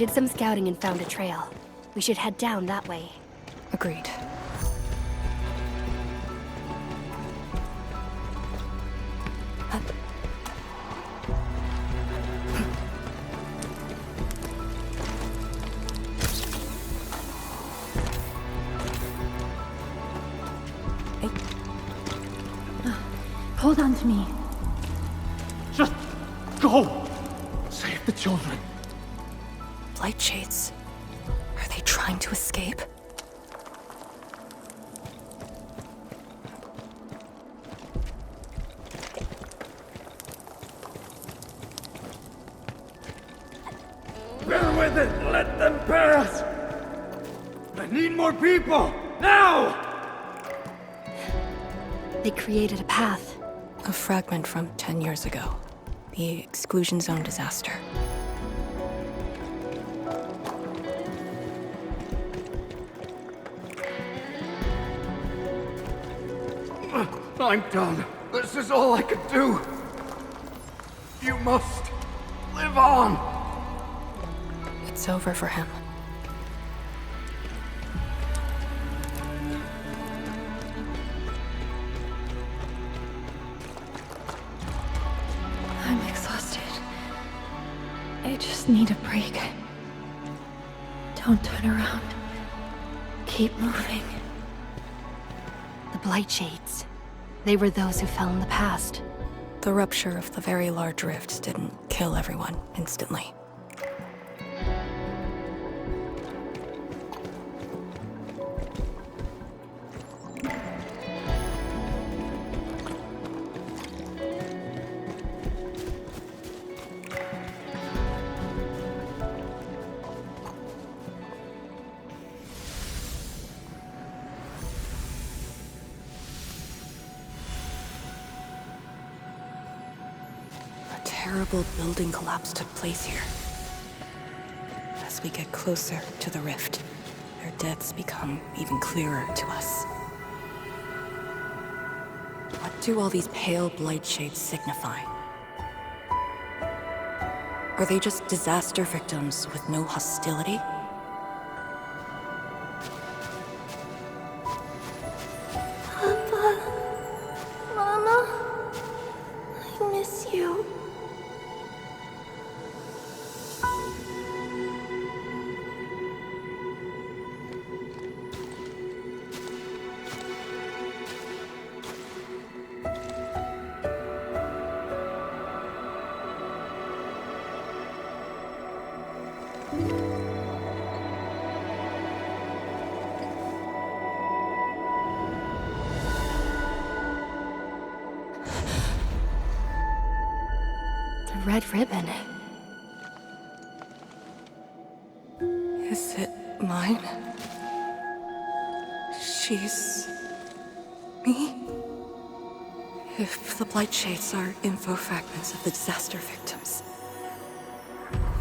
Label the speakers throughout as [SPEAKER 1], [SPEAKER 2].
[SPEAKER 1] did some scouting and found a trail. We should head down that way.
[SPEAKER 2] Agreed.
[SPEAKER 3] Hold on to me.
[SPEAKER 4] Just go! Save the children.
[SPEAKER 2] Blight Shades. Are they trying to escape?
[SPEAKER 4] Bear with it! Let them pass! I need more people! Now!
[SPEAKER 1] They created a path.
[SPEAKER 2] A fragment from 10 years ago. The exclusion zone disaster.
[SPEAKER 4] I'm done. This is all I could do. You must live on.
[SPEAKER 2] It's over for him.
[SPEAKER 3] I'm exhausted. I just need a break. Don't turn around. Keep moving.
[SPEAKER 1] The Blight Shades. They were those who fell in the past.
[SPEAKER 2] The rupture of the very large rifts didn't kill everyone instantly. Terrible building collapse took place here. As we get closer to the rift, their deaths become even clearer to us. What do all these pale blight shades signify? Are they just disaster victims with no hostility?
[SPEAKER 3] Papa, Mama, I miss you.
[SPEAKER 1] The red ribbon.
[SPEAKER 2] Is it mine? She's... me? If the blight shades are info fragments of the disaster victims,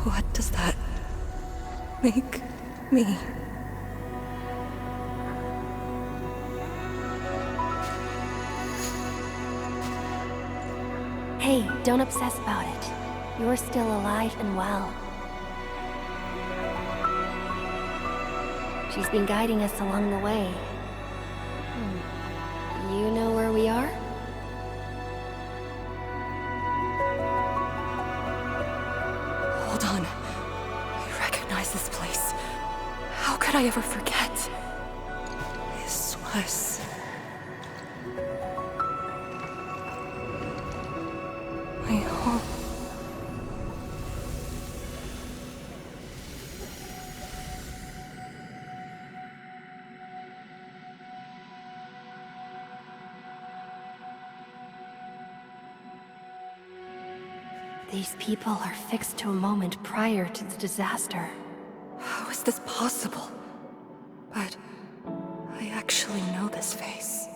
[SPEAKER 2] what does that make me?
[SPEAKER 1] Hey, don't obsess about it. You're still alive and well. She's been guiding us along the way. You know where we are?
[SPEAKER 2] Hold on. I recognize this place. How could I ever forget? This was... my home.
[SPEAKER 1] These people are fixed to a moment prior to the disaster.
[SPEAKER 2] How is this possible? But I actually know this face.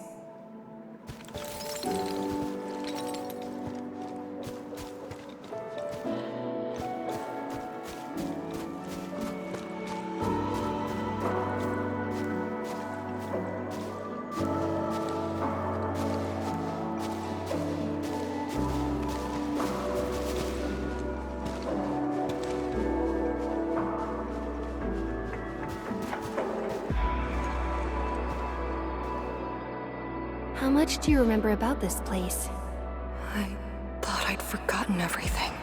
[SPEAKER 1] much do you remember about this place?
[SPEAKER 2] I thought I'd forgotten everything.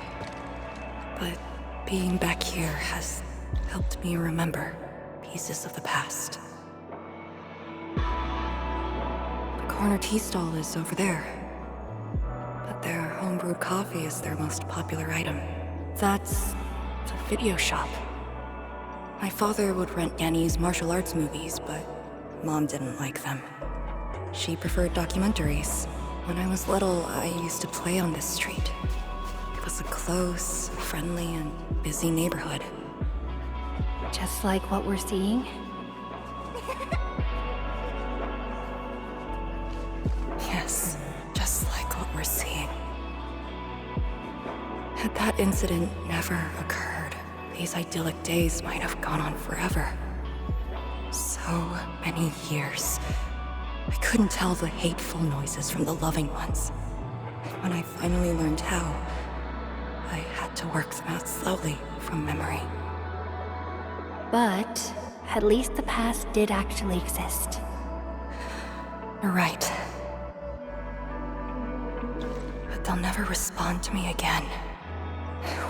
[SPEAKER 2] But being back here has helped me remember pieces of the past. The corner tea stall is over there. But their homebrewed coffee is their most popular item. That's the video shop. My father would rent Yanni's martial arts movies, but Mom didn't like them. She preferred documentaries. When I was little, I used to play on this street. It was a close, friendly, and busy neighborhood.
[SPEAKER 1] Just like what we're seeing?
[SPEAKER 2] Yes, just like what we're seeing. Had that incident never occurred, these idyllic days might have gone on forever. So many years. I couldn't tell the hateful noises from the loving ones. And when I finally learned how, I had to work them out slowly from memory.
[SPEAKER 1] But at least the past did actually exist.
[SPEAKER 2] You're right. But they'll never respond to me again.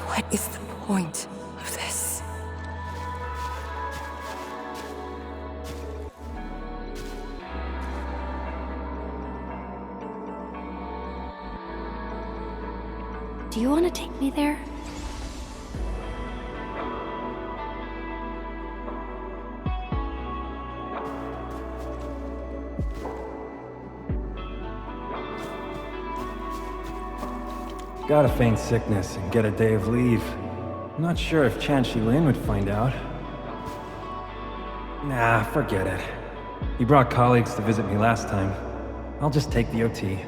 [SPEAKER 2] What is the point of this?
[SPEAKER 1] Do you want to take me there?
[SPEAKER 5] Gotta feign sickness and get a day of leave. I'm not sure if Chen Lin would find out. Nah, forget it. He brought colleagues to visit me last time. I'll just take the OT.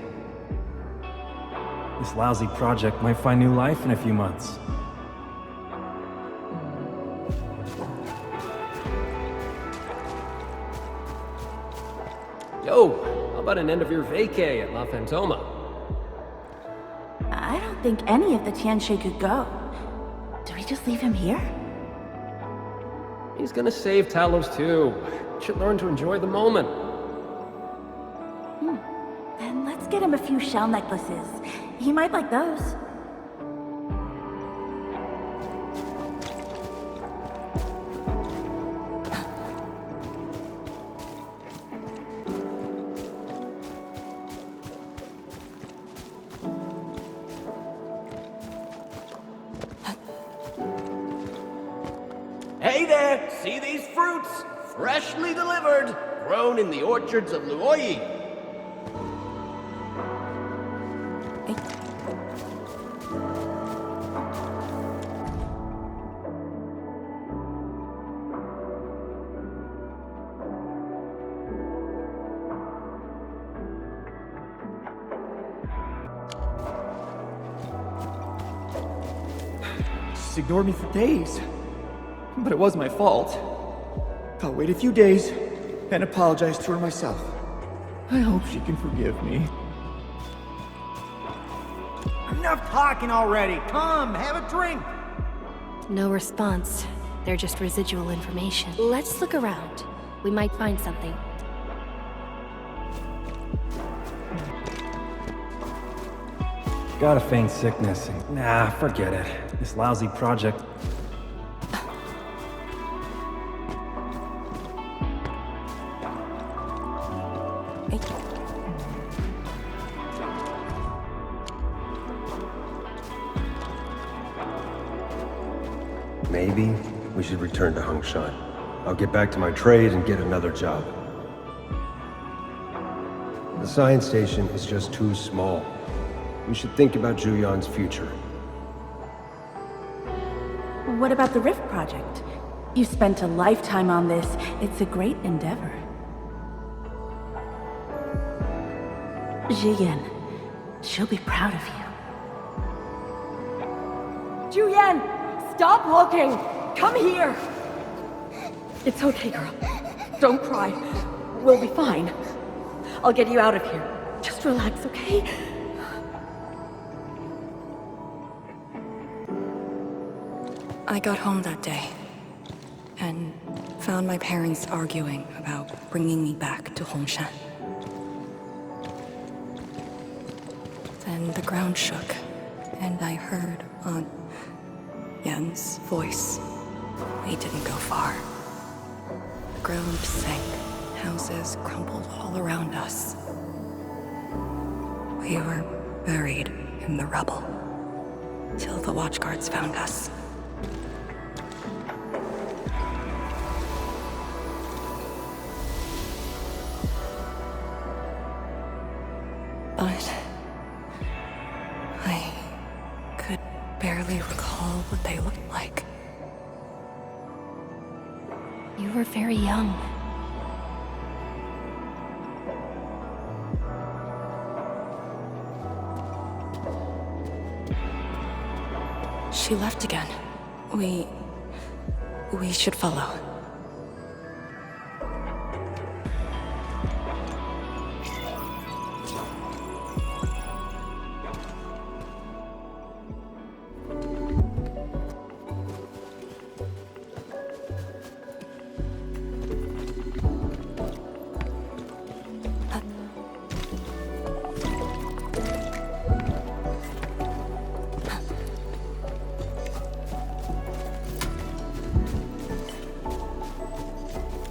[SPEAKER 5] This lousy project might find new life in a few months.
[SPEAKER 6] Yo, how about an end of your vacay at La Fantoma?
[SPEAKER 3] I don't think any of the Tianxie could go. Do we just leave him here?
[SPEAKER 6] He's gonna save Talos too. Should learn to enjoy the moment.
[SPEAKER 3] Then let's get him a few shell necklaces. He might like those.
[SPEAKER 7] Hey there! See these fruits? Freshly delivered, grown in the orchards of Luoyi.
[SPEAKER 4] She's ignored me for days. But it was my fault. I'll wait a few days and apologize to her myself. I hope she can forgive me.
[SPEAKER 8] Enough talking already. Come, have a drink.
[SPEAKER 1] No response. They're just residual information. Let's look around. We might find something.
[SPEAKER 5] Gotta feign sickness and... Nah, forget it. This lousy project...
[SPEAKER 9] Maybe we should return to Hongshan. I'll get back to my trade and get another job. The science station is just too small. We should think about Juyan's future.
[SPEAKER 3] What about the Rift Project? You've spent a lifetime on this. It's a great endeavor. Jiyan, she'll be proud of you.
[SPEAKER 10] Juyan! Stop looking! Come here! It's okay, girl. Don't cry. We'll be fine. I'll get you out of here. Just relax, okay?
[SPEAKER 2] I got home that day and found my parents arguing about bringing me back to Hongshan. Then the ground shook, and I heard Aunt Yen's voice. We didn't go far. The ground sank, houses crumbled all around us. We were buried in the rubble, till the watchguards found us. But I could barely recall what they looked like.
[SPEAKER 1] You were very young.
[SPEAKER 2] She left again. We should follow.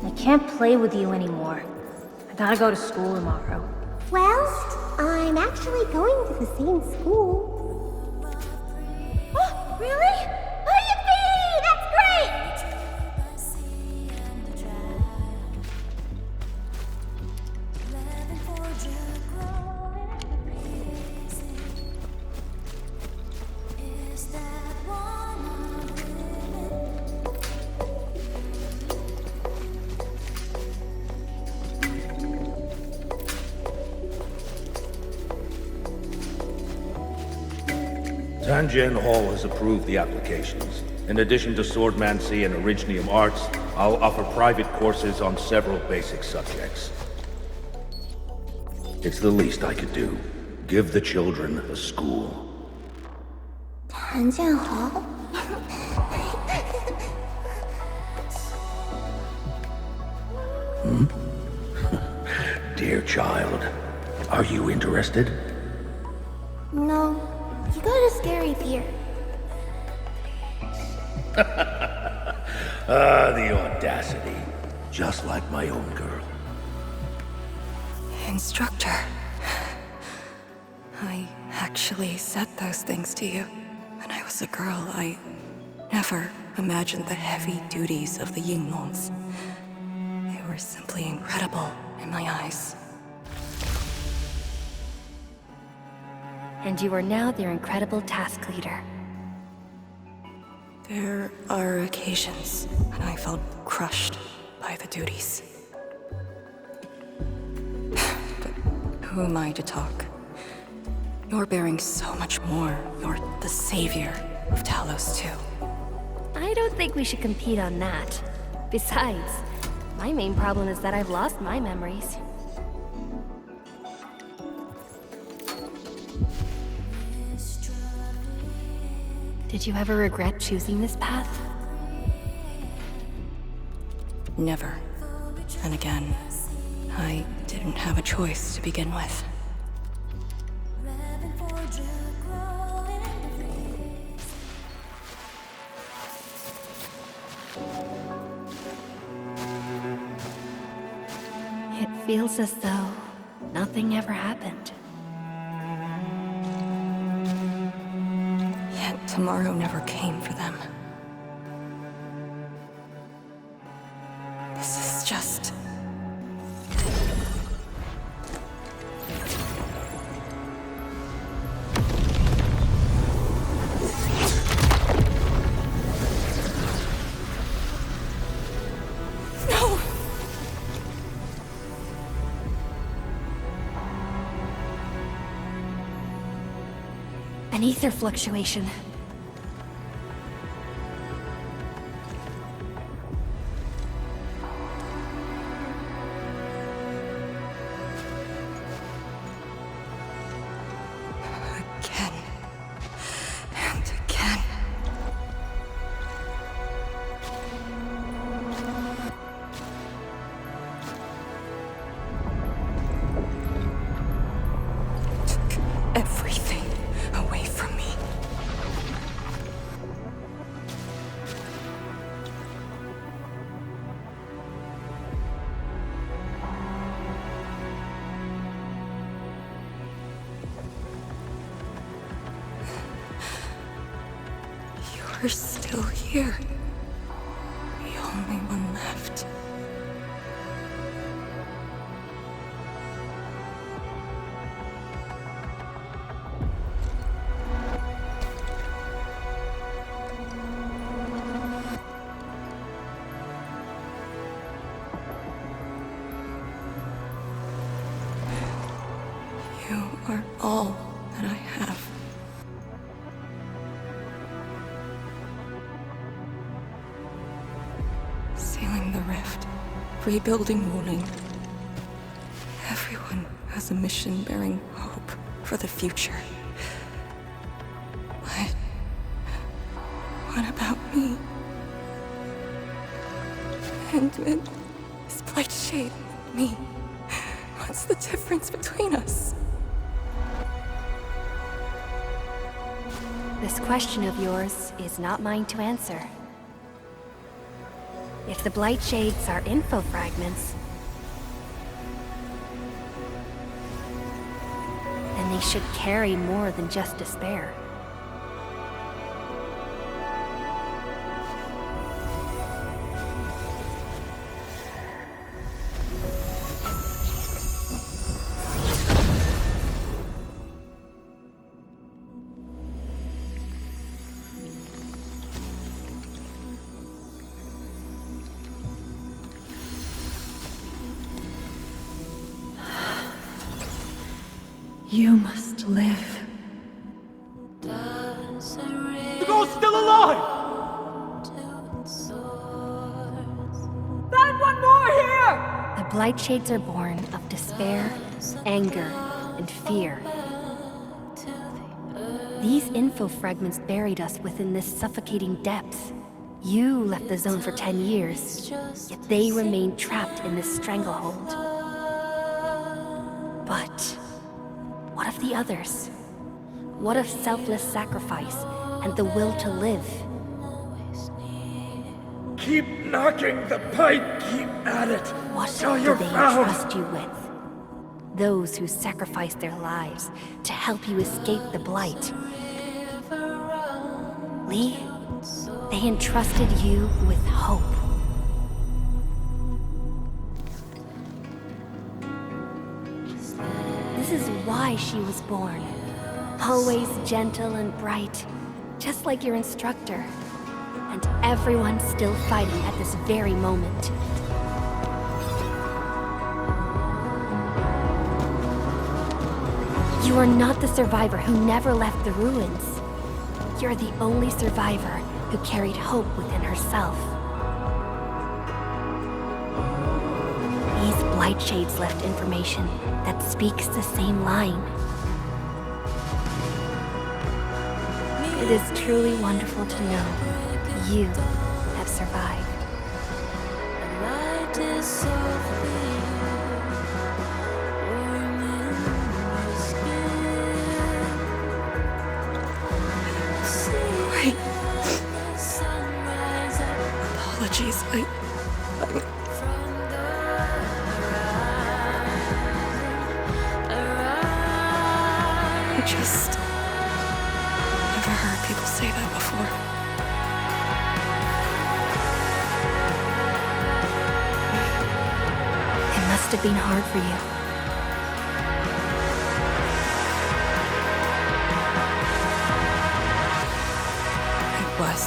[SPEAKER 11] I can't play with you anymore. I gotta go to school tomorrow.
[SPEAKER 12] Well, I'm actually going to the same school.
[SPEAKER 11] Oh, really?
[SPEAKER 12] Oh, yippee! That's great!
[SPEAKER 13] Tanjian Hall has approved the applications. In addition to swordmancy and originium arts, I'll offer private courses on several basic subjects. It's the least I could do. Give the children a school.
[SPEAKER 12] Tanjian Hall?
[SPEAKER 13] Dear child, are you interested?
[SPEAKER 12] No, you got a scary fear.
[SPEAKER 13] The audacity. Just like my own girl.
[SPEAKER 2] Instructor. I actually said those things to you. When I was a girl, I never imagined the heavy duties of the Yinglongs. They were simply incredible in my eyes.
[SPEAKER 1] And you are now their incredible task leader.
[SPEAKER 2] There are occasions when I felt crushed by the duties. But who am I to talk? You're bearing so much more. You're the savior of Talos, too.
[SPEAKER 1] I don't think we should compete on that. Besides, my main problem is that I've lost my memories. Did you ever regret choosing this path?
[SPEAKER 2] Never. And again, I didn't have a choice to begin with.
[SPEAKER 1] It feels as though nothing ever happened.
[SPEAKER 2] Yet tomorrow never came for them. This is just... No!
[SPEAKER 1] An ether fluctuation.
[SPEAKER 2] Again. And again. Took everything. You're still here. The only one left. You are all that I have. Sealing the rift, rebuilding Wuling. Everyone has a mission bearing hope for the future. But what about me? Handman, this Blight Shade, and me. What's the difference between us?
[SPEAKER 1] This question of yours is not mine to answer. If the Blight Shades are info fragments, then they should carry more than just despair.
[SPEAKER 3] You must live.
[SPEAKER 8] The girl's still alive!
[SPEAKER 10] Find one more here!
[SPEAKER 1] The Blight Shades are born of despair, anger, and fear. These info fragments buried us within this suffocating depth. You left the zone for 10 years, yet they remain trapped in this stranglehold. But what of the others? What of selfless sacrifice and the will to live?
[SPEAKER 4] Keep knocking the pipe, keep at it.
[SPEAKER 1] What
[SPEAKER 4] till
[SPEAKER 1] do
[SPEAKER 4] you're
[SPEAKER 1] they
[SPEAKER 4] found.
[SPEAKER 1] entrust you with? Those who sacrificed their lives to help you escape the Blight. Lee, they entrusted you with hope. This is why she was born. Always gentle and bright, just like your instructor. And everyone's still fighting at this very moment. You are not the survivor who never left the ruins. You're the only survivor who carried hope within herself. These Blight Shades left information that speaks the same line. It is truly wonderful to know you have survived.
[SPEAKER 2] Wait. Apologies, I just never heard people say that before.
[SPEAKER 1] It must have been hard for you.
[SPEAKER 2] It was.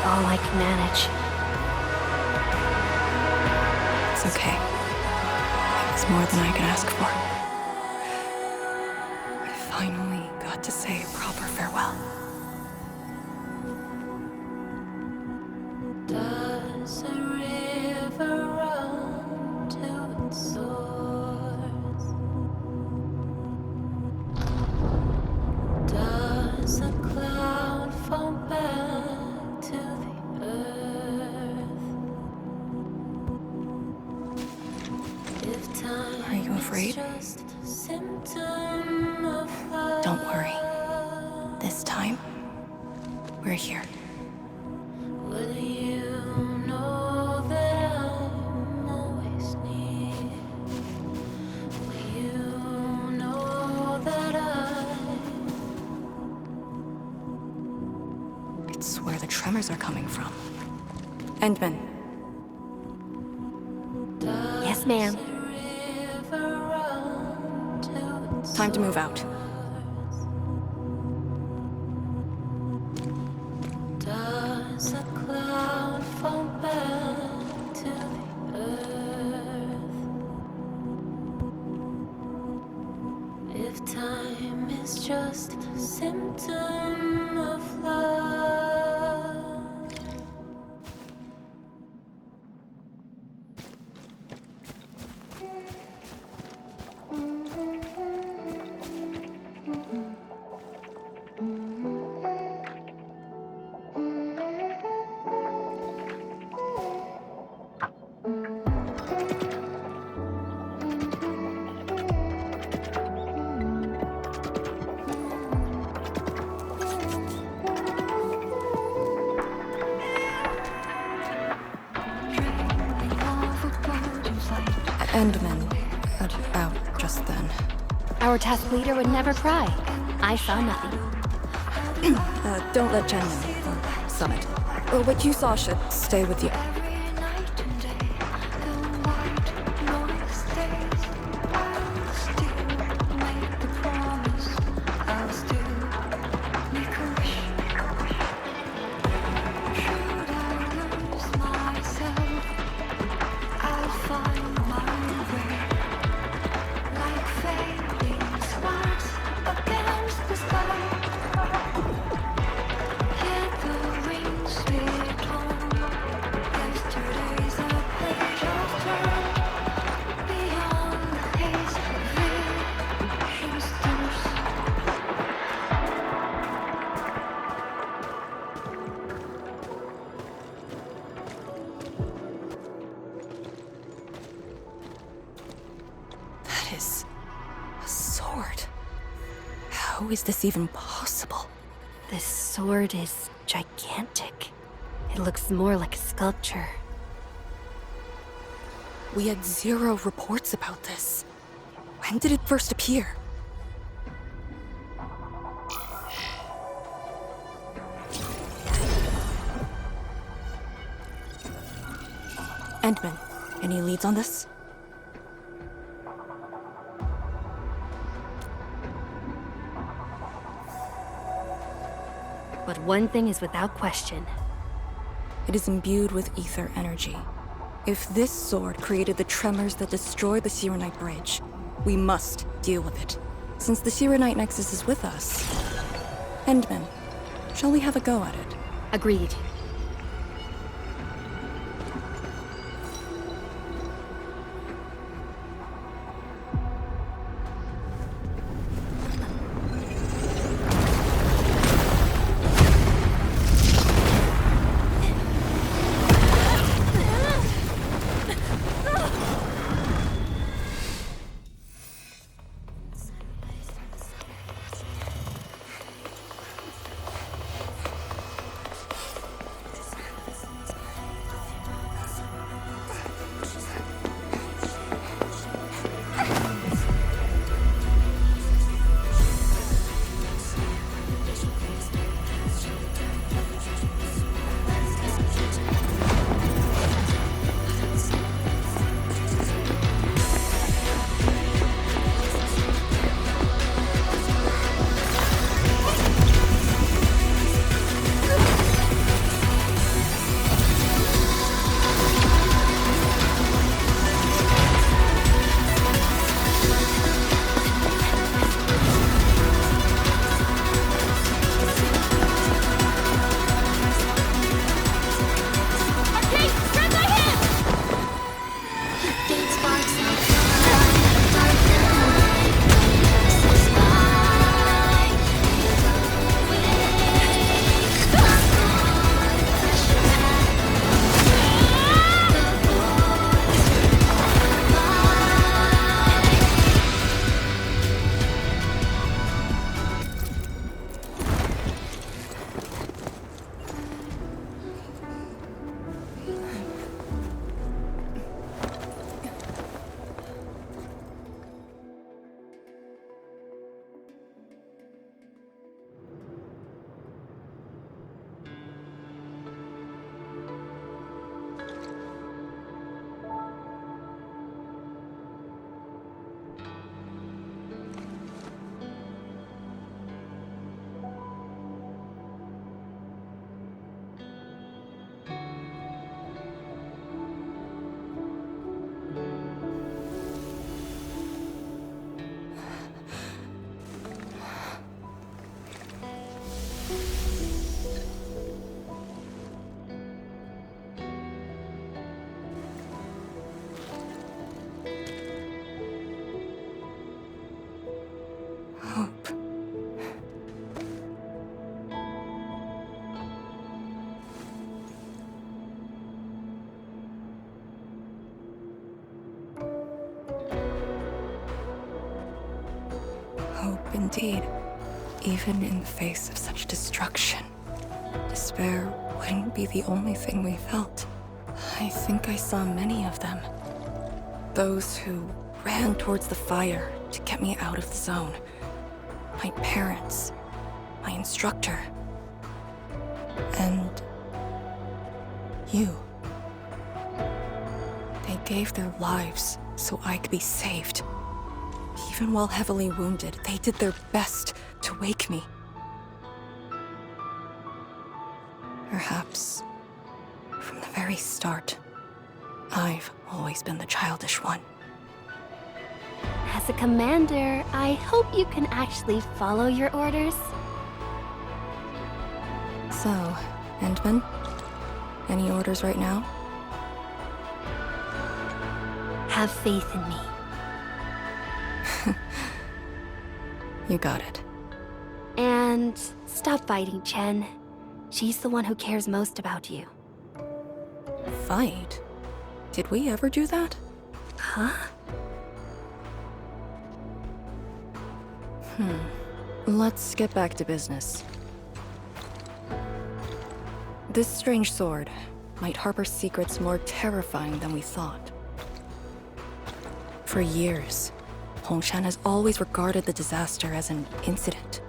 [SPEAKER 1] All I can manage.
[SPEAKER 2] It's okay. It's more than I could ask for. had to say a proper farewell.
[SPEAKER 14] Does a river run to its source? Does a cloud fall back to the earth? If time
[SPEAKER 2] Are you afraid?
[SPEAKER 14] is just a symptom of love.
[SPEAKER 2] Don't worry. This time, we're here.
[SPEAKER 14] Will you know that I'm always near? Will you know that
[SPEAKER 2] It's where the tremors are coming from. Endman.
[SPEAKER 1] Yes, ma'am.
[SPEAKER 2] Time to move out.
[SPEAKER 14] Does a cloud fall back to the earth? If time is just a symptom of love.
[SPEAKER 2] Endman. About just then.
[SPEAKER 1] Our task leader would never cry. I saw nothing.
[SPEAKER 2] Don't let Chen know. Or Summit. What you saw should stay with you. How is this even possible?
[SPEAKER 1] This sword is gigantic. It looks more like a sculpture.
[SPEAKER 2] We had 0 reports about this. When did it first appear? Endman, any leads on this?
[SPEAKER 1] But one thing is without question.
[SPEAKER 2] It is imbued with ether energy. If this sword created the tremors that destroyed the Sirenite Bridge, we must deal with it. Since the Sirenite Nexus is with us. Endman, shall we have a go at it?
[SPEAKER 1] Agreed.
[SPEAKER 2] Indeed, even in the face of such destruction, despair wouldn't be the only thing we felt. I think I saw many of them. Those who ran towards the fire to get me out of the zone. My parents, my instructor, and you. They gave their lives so I could be saved. Even while heavily wounded, they did their best to wake me. Perhaps, from the very start, I've always been the childish one.
[SPEAKER 1] As a commander, I hope you can actually follow your orders.
[SPEAKER 2] So, Endman? Any orders right now?
[SPEAKER 1] Have faith in me.
[SPEAKER 2] You got it.
[SPEAKER 1] And stop fighting, Chen. She's the one who cares most about you.
[SPEAKER 2] Fight? Did we ever do that?
[SPEAKER 1] Huh?
[SPEAKER 2] Let's get back to business. This strange sword might harbor secrets more terrifying than we thought. For years, Hongshan has always regarded the disaster as an incident.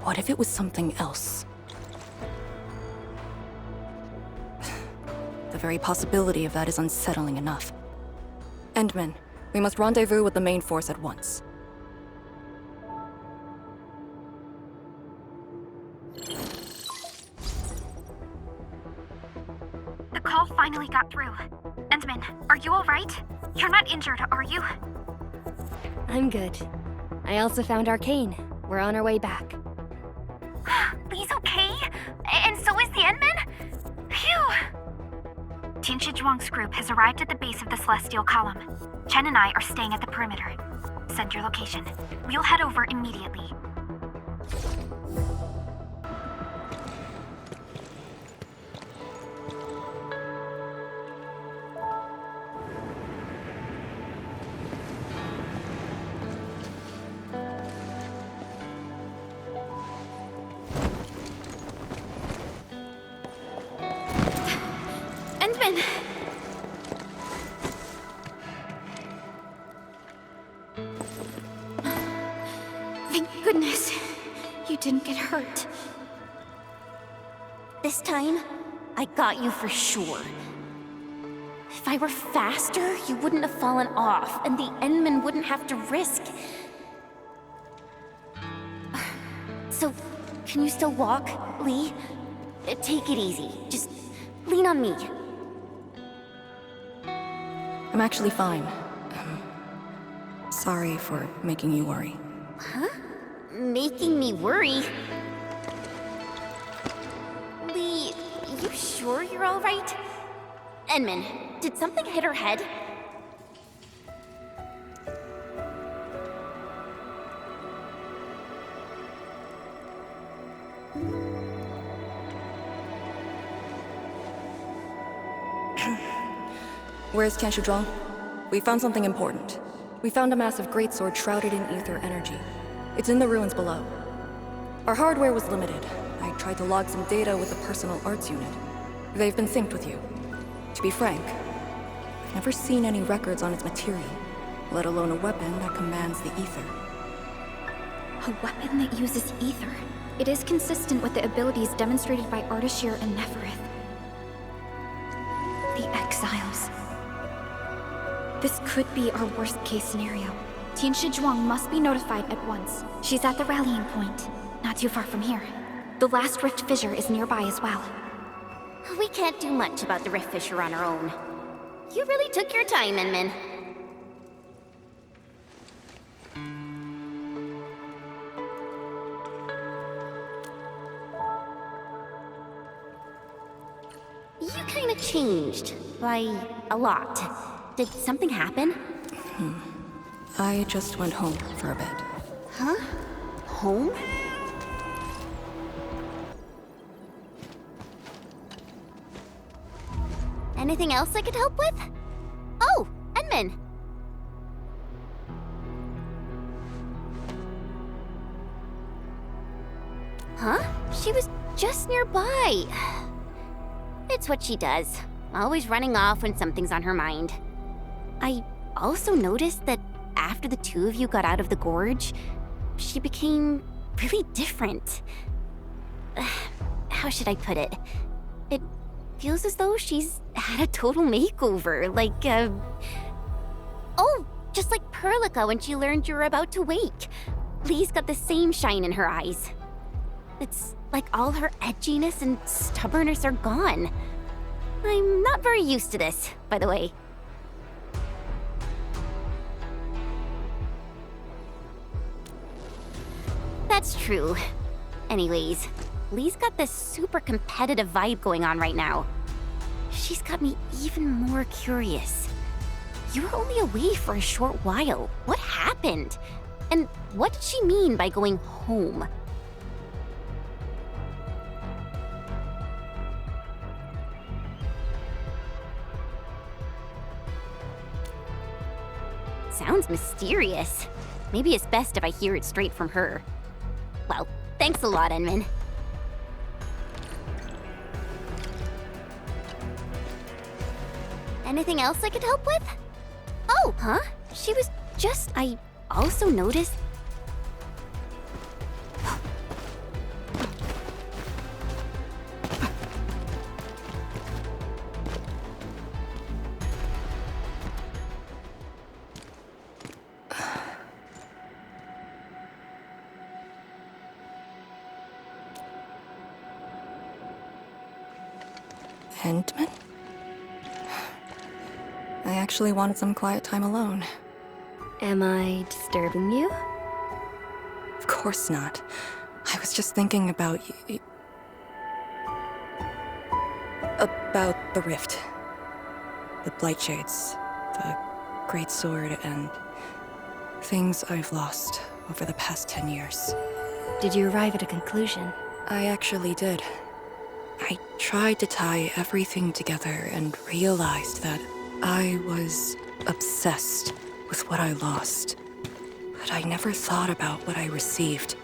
[SPEAKER 2] What if it was something else? The very possibility of that is unsettling enough. Endman, we must rendezvous with the main force at once.
[SPEAKER 15] The call finally got through. Endman, are you alright? You're not injured, are you?
[SPEAKER 1] I'm good. I also found Arcane. We're on our way back.
[SPEAKER 15] Lee's okay? And so is the Endman? Phew! Tianshi Zhuang's group has arrived at the base of the Celestial Column. Chen and I are staying at the perimeter. Send your location. We'll head over immediately. Endman! Thank goodness you didn't get hurt.
[SPEAKER 12] This time, I got you for sure. If I were faster, you wouldn't have fallen off, and the Endman wouldn't have to risk. So, can you still walk, Lee? Take it easy. Just lean on me.
[SPEAKER 2] I'm actually fine. Sorry for making you worry.
[SPEAKER 12] Huh? Making me worry? Lee, you sure you're all right? Endman, did something hit her head?
[SPEAKER 2] Where's Tianshi Zhuang? We found something important. We found a massive greatsword shrouded in ether energy. It's in the ruins below. Our hardware was limited. I tried to log some data with the personal arts unit. They've been synced with you. To be frank, I've never seen any records on its material, let alone a weapon that commands the ether.
[SPEAKER 15] A weapon that uses ether. It is consistent with the abilities demonstrated by Ardashir and Neferith. The Exiles. This could be our worst-case scenario. Tianshi Zhuang must be notified at once. She's at the rallying point, not too far from here. The last rift fissure is nearby as well.
[SPEAKER 12] We can't do much about the rift fissure on our own. You really took your time, Endman. You kinda changed. By a lot. Did something happen?
[SPEAKER 2] I just went home for a bit.
[SPEAKER 12] Huh? Home? Anything else I could help with? Oh, Endman! huh? She was just nearby. It's what she does. Always running off when something's on her mind. I also noticed that after the two of you got out of the gorge, she became really different. How should I put it? It feels as though she's had a total makeover, Oh, just like Perlica when she learned you were about to wake. Lee's got the same shine in her eyes. It's like all her edginess and stubbornness are gone. I'm not very used to this, by the way. That's true. Anyways, Lee's got this super competitive vibe going on right now. She's got me even more curious. You were only away for a short while. What happened? And what did she mean by going home? Sounds mysterious. Maybe it's best if I hear it straight from her. Well, thanks a lot, Enman. Anything else I could help with? Oh, huh? She was just... I also noticed...
[SPEAKER 2] Endman? I actually wanted some quiet time alone.
[SPEAKER 1] Am I disturbing you?
[SPEAKER 2] Of course not. I was just thinking about about the rift. The Blightshades, the Great Sword, and things I've lost over the past 10 years.
[SPEAKER 1] Did you arrive at a conclusion?
[SPEAKER 2] I actually did. I tried to tie everything together and realized that I was obsessed with what I lost. But I never thought about what I received.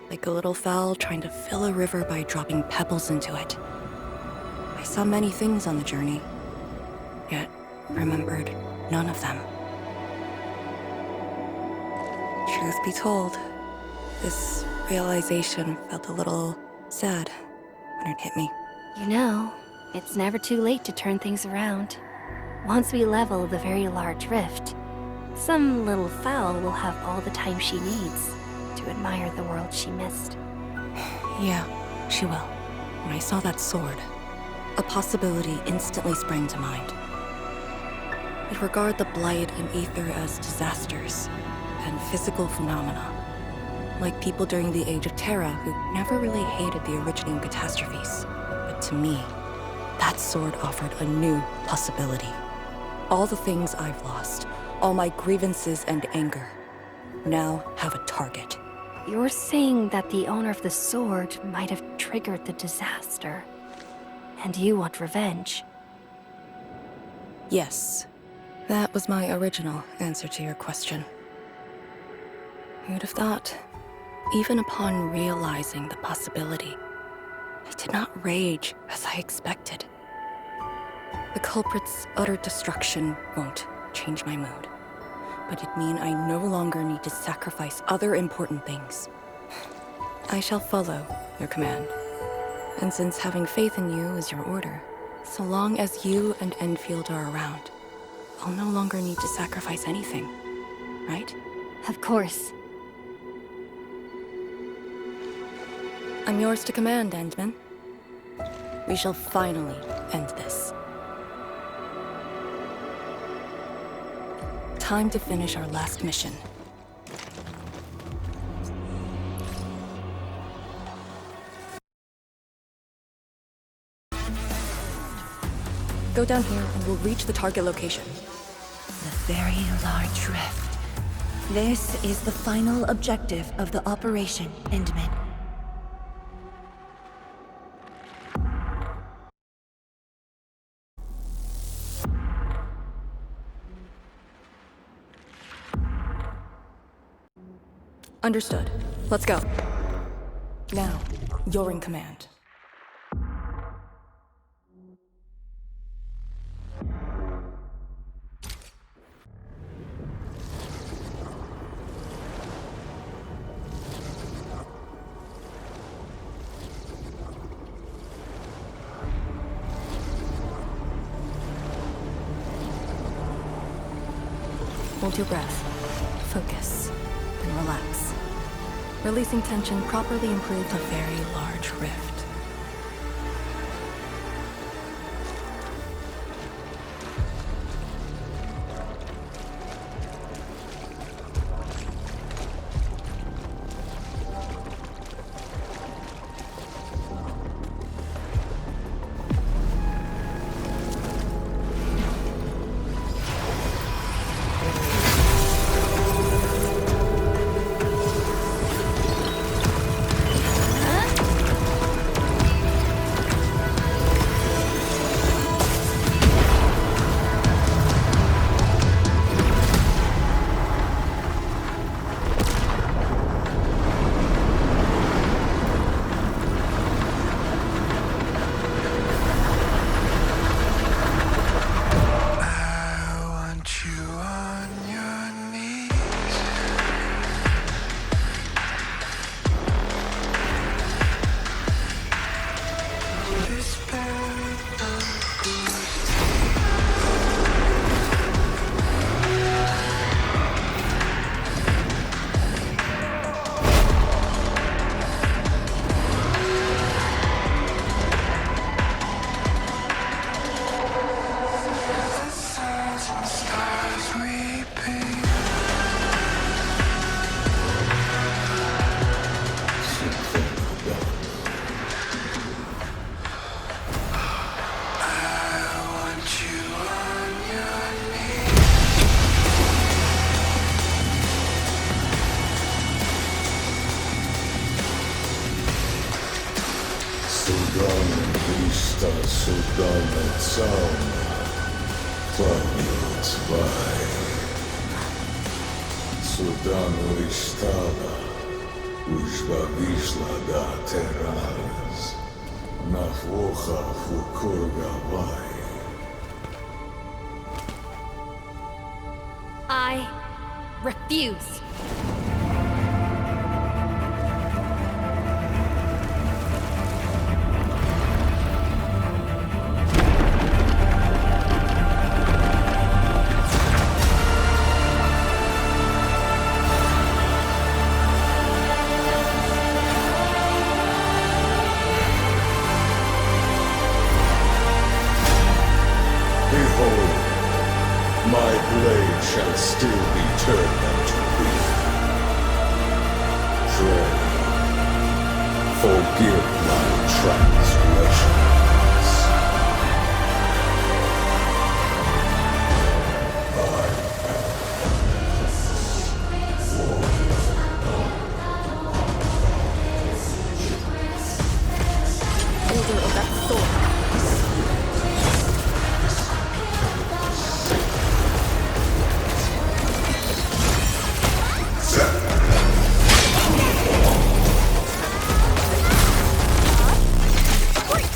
[SPEAKER 2] Like a little fowl trying to fill a river by dropping pebbles into it. I saw many things on the journey, yet remembered none of them. Truth be told, this realization felt a little sad when it hit me.
[SPEAKER 1] You know, it's never too late to turn things around. Once we level the very large rift, some little fowl will have all the time she needs to admire the world she missed.
[SPEAKER 2] Yeah, she will. When I saw that sword, a possibility instantly sprang to mind. I'd regard the Blight and Aether as disasters and physical phenomena, like people during the Age of Terra who never really hated the originating catastrophes. But to me, that sword offered a new possibility. All the things I've lost, all my grievances and anger, now have a target.
[SPEAKER 1] You're saying that the owner of the sword might have triggered the disaster, and you want revenge?
[SPEAKER 2] Yes, that was my original answer to your question. Who'd have thought? Even upon realizing the possibility, I did not rage as I expected. The culprit's utter destruction won't change my mood, but it'd mean I no longer need to sacrifice other important things. I shall follow your command, and since having faith in you is your order, so long as you and Enfield are around, I'll no longer need to sacrifice anything, right?
[SPEAKER 1] Of course.
[SPEAKER 2] I'm yours to command, Endman. We shall finally end this. Time to finish our last mission. Go down here and we'll reach the target location.
[SPEAKER 16] The very large rift. This is the final objective of the Operation Endman.
[SPEAKER 2] Understood. Let's go. Now, you're in command. Hold your breath, focus, and relax. Releasing tension properly improves a very large rift.
[SPEAKER 1] I refuse.
[SPEAKER 17] Shall still be turned unto thee. Pray, forgive my transgressions.
[SPEAKER 2] Holder of that sword.
[SPEAKER 17] Wait!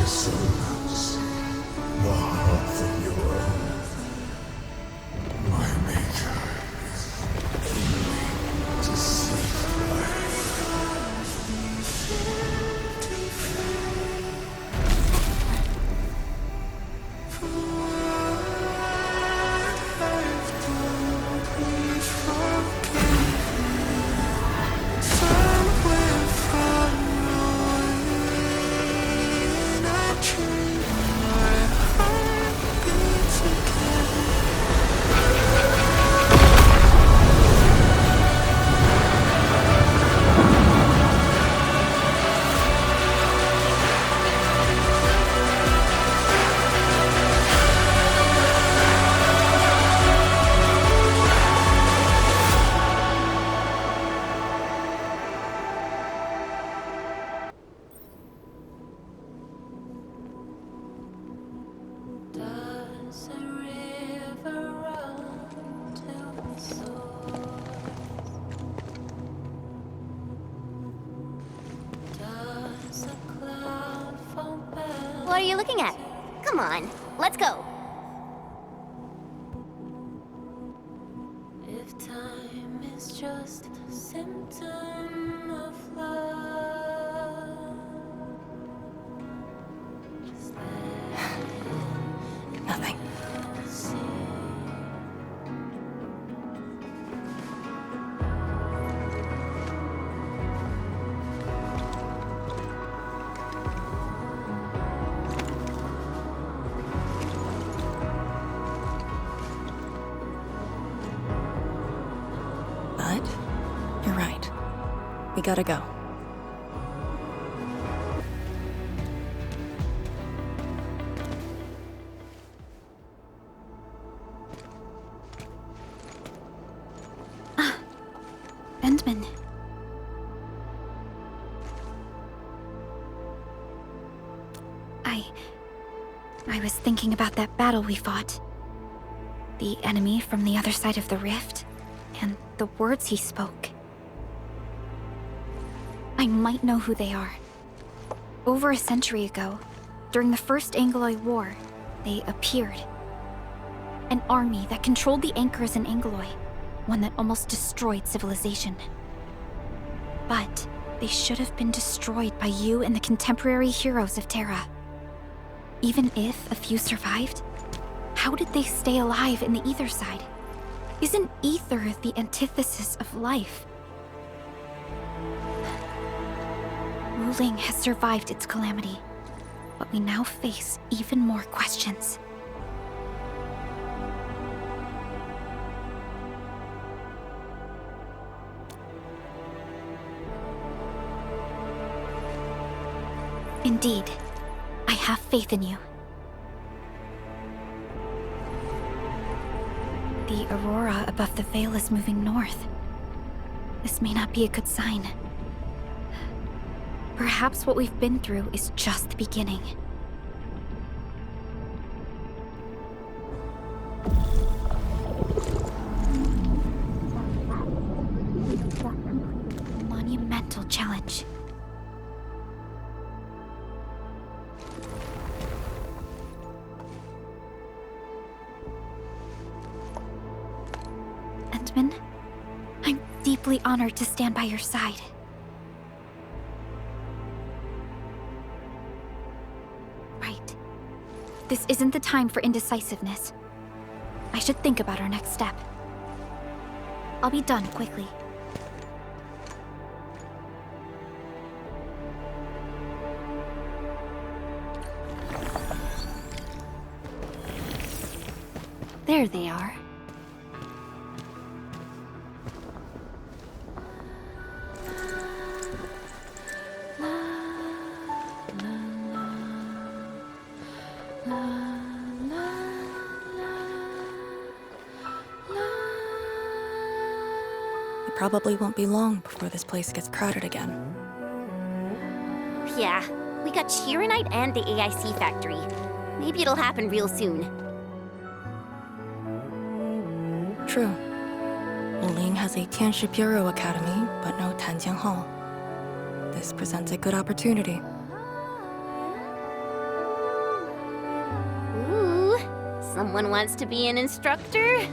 [SPEAKER 17] souls, the half of your own. My maker is aiming to save life.
[SPEAKER 14] Does a river run to the source? Does a cloud fall back?
[SPEAKER 12] What are you looking at? Come on, let's go.
[SPEAKER 14] If time is just a symptom of love, just
[SPEAKER 2] Nothing. But you're right. We gotta go.
[SPEAKER 15] Endman. I was thinking about that battle we fought. The enemy from the other side of the rift, and the words he spoke. I might know who they are. Over a century ago, during the First Angloid War, they appeared. An army that controlled the anchors in Angloy, one that almost destroyed civilization. But they should have been destroyed by you and the contemporary heroes of Terra. Even if a few survived, how did they stay alive in the ether side? Isn't ether the antithesis of life? Wuling has survived its calamity, but we now face even more questions. Indeed, I have faith in you. The aurora above the veil is moving north. This may not be a good sign. Perhaps what we've been through is just the beginning. Monumental challenge. Endman, I'm deeply honored to stand by your side. Right. This isn't the time for indecisiveness. I should think about our next step. I'll be done quickly. There they are.
[SPEAKER 2] It probably won't be long before this place gets crowded again.
[SPEAKER 12] Yeah, we got Chironite and the AIC factory. Maybe it'll happen real soon.
[SPEAKER 2] True. Wuling has a Tianshi Bureau Academy, but no Tanjiang Hall. This presents a good opportunity.
[SPEAKER 12] Someone wants to be an instructor?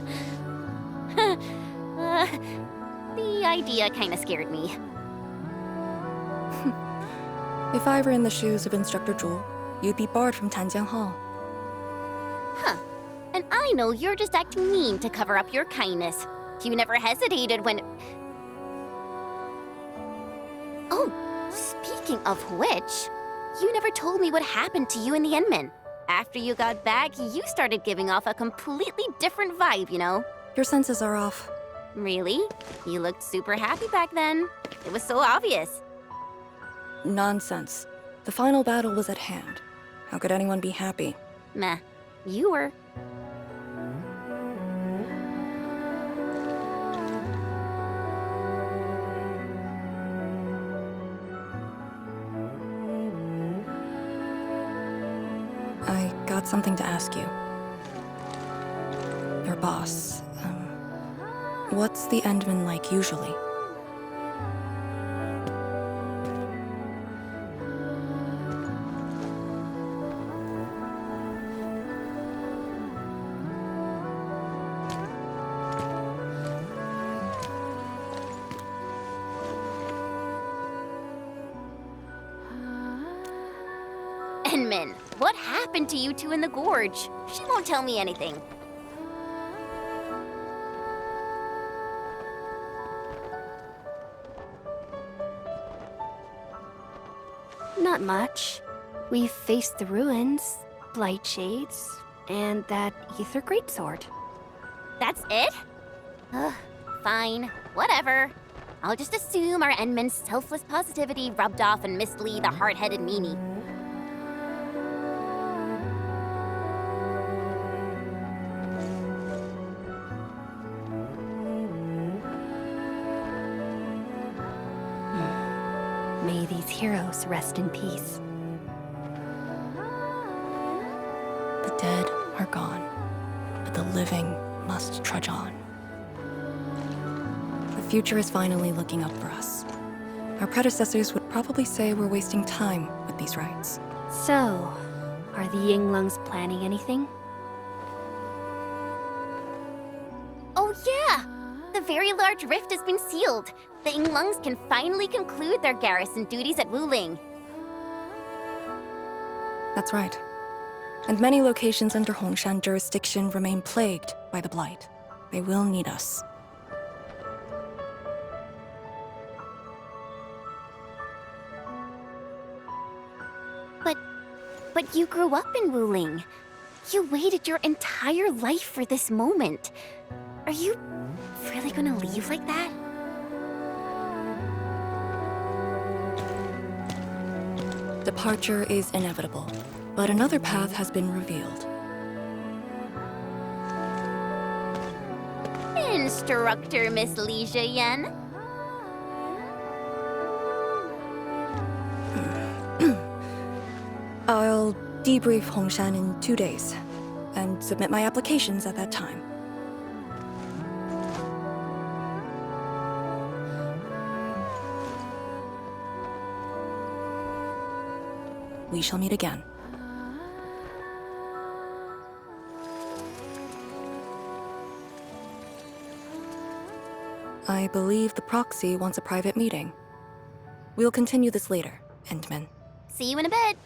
[SPEAKER 12] The idea kinda scared me.
[SPEAKER 2] If I were in the shoes of Instructor Zhu, you'd be barred from Tanjiang Hall.
[SPEAKER 12] Huh. And I know you're just acting mean to cover up your kindness. You never hesitated when... Oh, speaking of which, you never told me what happened to you and the Enman. After you got back, you started giving off a completely different vibe, you know?
[SPEAKER 2] Your senses are off.
[SPEAKER 12] Really? You looked super happy back then. It was so obvious.
[SPEAKER 2] Nonsense. The final battle was at hand. How could anyone be happy?
[SPEAKER 12] Meh. You were.
[SPEAKER 2] I got something to ask you. Your boss, what's the Endman like usually?
[SPEAKER 12] Enman, what happened to you two in the gorge? She won't tell me anything.
[SPEAKER 1] Not much. We've faced the ruins, blight shades, and that ether greatsword.
[SPEAKER 12] That's it? Ugh, fine. Whatever. I'll just assume our Enman's selfless positivity rubbed off on Miss Lee, the hard-headed meanie.
[SPEAKER 1] May these heroes rest in peace.
[SPEAKER 2] The dead are gone, but the living must trudge on. The future is finally looking up for us. Our predecessors would probably say we're wasting time with these rites.
[SPEAKER 1] So, are the Yinglungs planning anything?
[SPEAKER 12] Oh yeah! The very large rift has been sealed. The Yinglungs can finally conclude their garrison duties at Wuling.
[SPEAKER 2] That's right. And many locations under Hongshan jurisdiction remain plagued by the Blight. They will need us.
[SPEAKER 12] But you grew up in Wuling. You waited your entire life for this moment. Are you really gonna leave like that?
[SPEAKER 2] Departure is inevitable, but another path has been revealed.
[SPEAKER 12] Instructor Miss Li Zheyan.
[SPEAKER 2] I'll debrief Hongshan in 2 days, and submit my applications at that time. We shall meet again. I believe the proxy wants a private meeting. We'll continue this later, Endman.
[SPEAKER 12] See you in a bit.